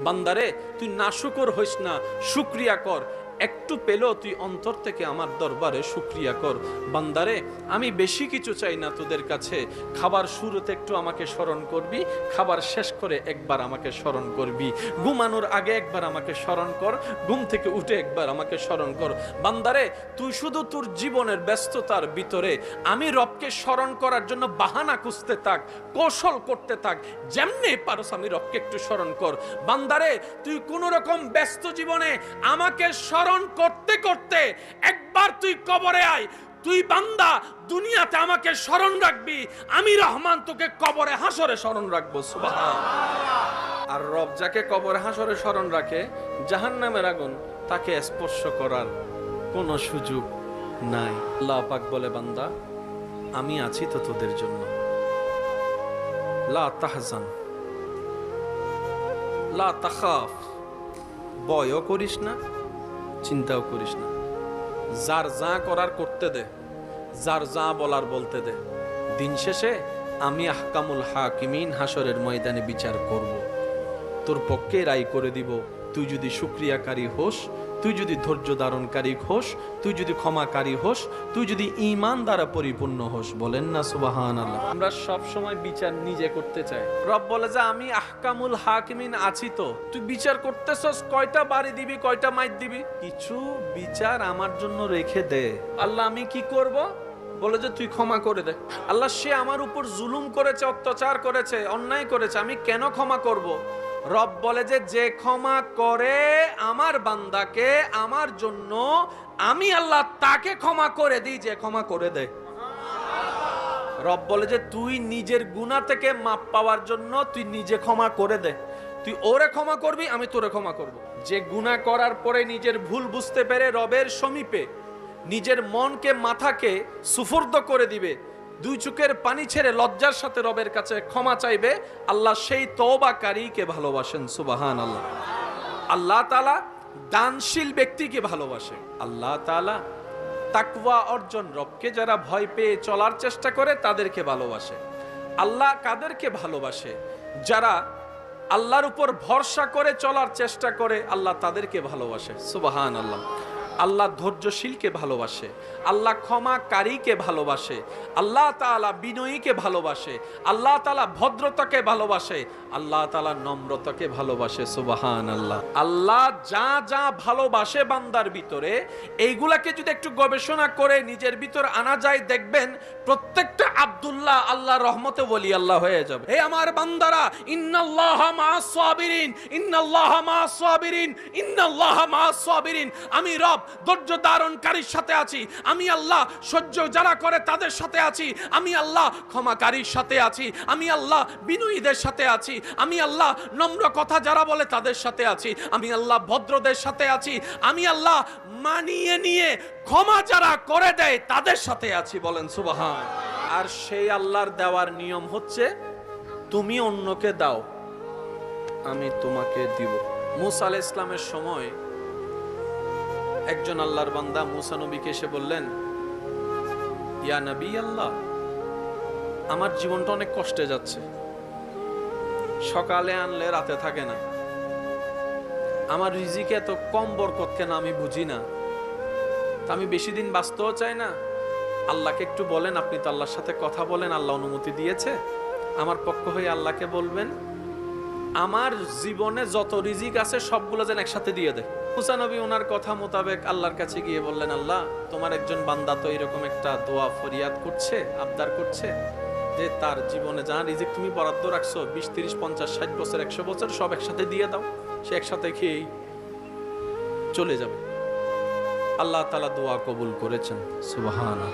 বান্দারে তুই নাশুকর হইস না, শুকরিয়া কর। একটু পেলেও তুই অন্তর থেকে আমার দরবারে শুকরিয়া কর। বান্দারে আমি বেশি কিছু চাই না তোদের কাছে। খাবার শুরুতে একটু আমাকে স্মরণ করবি, খাবার শেষ করে একবার আমাকে স্মরণ করবি, ঘুমানোর আগে একবার আমাকে স্মরণ কর, ঘুম থেকে উঠে একবার আমাকে স্মরণ কর। বান্দারে তুই শুধু তোর জীবনের ব্যস্ততার ভিতরে আমি রবকে স্মরণ করার জন্য বাহানা খুঁজতে থাক, কৌশল করতে থাক, যেমনি পারস আমি রবকে একটু স্মরণ কর। বান্দারে তুই কোন রকম ব্যস্ত জীবনে আমাকে স্মরণ করতে করতে একবার তুই কবরে আয়। তুই বান্দা দুনিয়াতে আমাকে স্মরণ রাখবি, আমি রহমান তোকে কবরে হাসরে স্মরণ রাখবো। সুবহানাল্লাহ। আর রব যাকে কবরে হাসরে স্মরণ রাখে, জাহান্নামের আগুন তাকে স্পর্শ করার কোনো সুযোগ নাই। আল্লাহ পাক বলে, বান্দা আমি আছি তো তোদের জন্য। লা তাহজান লা তাখাফ, ভয়ও করিস না, চিন্তাও করিস না। যার যা করার করতে দে, যার যা বলার বলতে দে। দিন শেষে আমি আহকামুল হাকিমিন হাসরের ময়দানে বিচার করব, তোর পক্ষে রায় করে দিব। তুই যদি শুকরিয়াকারী হোস, তুই যদি ধৈর্য ধারণকারী হোস, তুই যদি ক্ষমাকারী হোস, তুই যদি ঈমান দ্বারা পরিপূর্ণ হোস। বলেন না সুবহানাল্লাহ। আমরা সব সময় বিচার নিজে করতে চাই। রব বলে যে আমি আহকামুল হাকিমিন আছি তো, তুই বিচার করতেছস, কয়টা বাড়ি দিবি, কয়টা মাইর দিবি, কিছু বিচার আমার জন্য রেখে দে। আল্লাহ আমি কি করব? বলে যে তুই ক্ষমা করে দে। আল্লাহ সে আমার উপর জুলুম করেছে, অত্যাচার করেছে, অন্যায় করেছে, আমি কেন ক্ষমা করব? রব বলে যে ক্ষমা করে আমার বান্দাকে আমার জন্য, আমি আল্লাহ তাকে ক্ষমা করে দিই যে ক্ষমা করে দেয়। রব বলে যে তুই নিজের গুনাহ থেকে মাপ পাওয়ার জন্য তুই নিজে ক্ষমা করে দে। তুই ওরে ক্ষমা করবি, আমি তোরে ক্ষমা করব। যে গুনাহ করার পরে নিজের ভুল বুঝতে পেরে রবের সমীপে নিজের মনকে মাথাকে সুফর্দ করে দিবে, দুই চোখের পানি ছেড়ে লজ্জার সাথে রবের কাছে ক্ষমা চাইবে, আল্লাহ সেই তওবাকারীকে ভালোবাসেন। সুবহানাল্লাহ। আল্লাহ তাআলা দানশীল ব্যক্তিকে ভালোবাসে। আল্লাহ তাআলা তাকওয়া অর্জন, রবকে যারা ভয় পেয়ে চলার চেষ্টা করে তাদেরকে ভালোবাসে। আল্লাহ কাদেরকে ভালোবাসে? যারা আল্লাহর উপর ভরসা করে চলার চেষ্টা করে, আল্লাহ তাদেরকে ভালোবাসে। সুবহানাল্লাহ। আল্লাহ ধৈর্যশীলকে ভালোবাসে, আল্লাহ ক্ষমাকারীকে ভালোবাসে, আল্লাহ তাআলা বিনয়ীকে ভালোবাসে, আল্লাহ তাআলা ভদ্রতাকে ভালোবাসে, আল্লাহ তাআলা নম্রতাকে ভালোবাসে। সুবহানাল্লাহ। আল্লাহ যা যা ভালোবাসে বান্দার ভিতরে, এইগুলাকে যদি একটু গবেষণা করে নিজের ভিতর আনা যায়, দেখবেন প্রত্যেকটা আব্দুল্লাহ আল্লাহর রহমতে ওলি আল্লাহ হয়ে যাবে। হে আমার বান্দারা, ইন্নাল্লাহা মা'আস সাবিরিন, ইন্নাল্লাহা মা'আস সাবিরিন, ইন্নাল্লাহা মা'আস সাবিরিন। আমি রব ধৈর্য ধারণকারীর সাথে আছি, আমি আল্লাহ সহ্য যারা করে তাদের সাথে আছি, আমি আল্লাহ ক্ষমাকারীর সাথে আছি, আমি আল্লাহ বিনয়ীদের সাথে আছি, আমি আল্লাহ নম্র কথা যারা বলে তাদের সাথে আছি, আমি আল্লাহ ভদ্রদের সাথে আছি, আমি আল্লাহ মানিয়ে নিয়ে ক্ষমা যারা করে দেয় তাদের সাথে আছি। বলেন সুবহান। আর সেই আল্লাহর দেওয়ার নিয়ম হচ্ছে তুমি অন্যকে দাও, আমি তোমাকে দিব। মুসা আলাইহিস সালামের সময় একজন আল্লাহর বান্দা মুসা নবীকে এসে বললেন, ইয়া নবী আল্লাহ, আমার জীবনটা অনেক কষ্টে যাচ্ছে, সকালে আনলে রাতে থাকে না, আমার রিজিকে এত কম বরকত কেন আমি বুঝি না, তা আমি বেশি দিন বাঁচতেও চাই না। আল্লাহকে একটু বলেন, আপনি তো আল্লাহর সাথে কথা বলেন, আল্লাহ অনুমতি দিয়েছে, আমার পক্ষ হয়ে আল্লাহকে বলবেন আমার জীবনে যত রিজিক আছে সবগুলো যেন একসাথে দিয়ে দেয়। মুসা নবী ওনার কথা মোতাবেক আল্লাহর কাছে গিয়ে বললেন, আল্লাহ তোমার একজন বান্দা তো এরকম একটা দোয়া ফরিয়াদ করছে, আবদার করছে যে তার জীবনে যা রিজিক তুমি বরাদ্দ রাখছো 20, 30, 50, 60 বছর, 100 বছর সব একসাথে দিয়ে দাও, সে একসাথে খেয়েই চলে যাবে। আল্লাহ তাআলা দোয়া কবুল করেছেন। সুবহানাল্লাহ।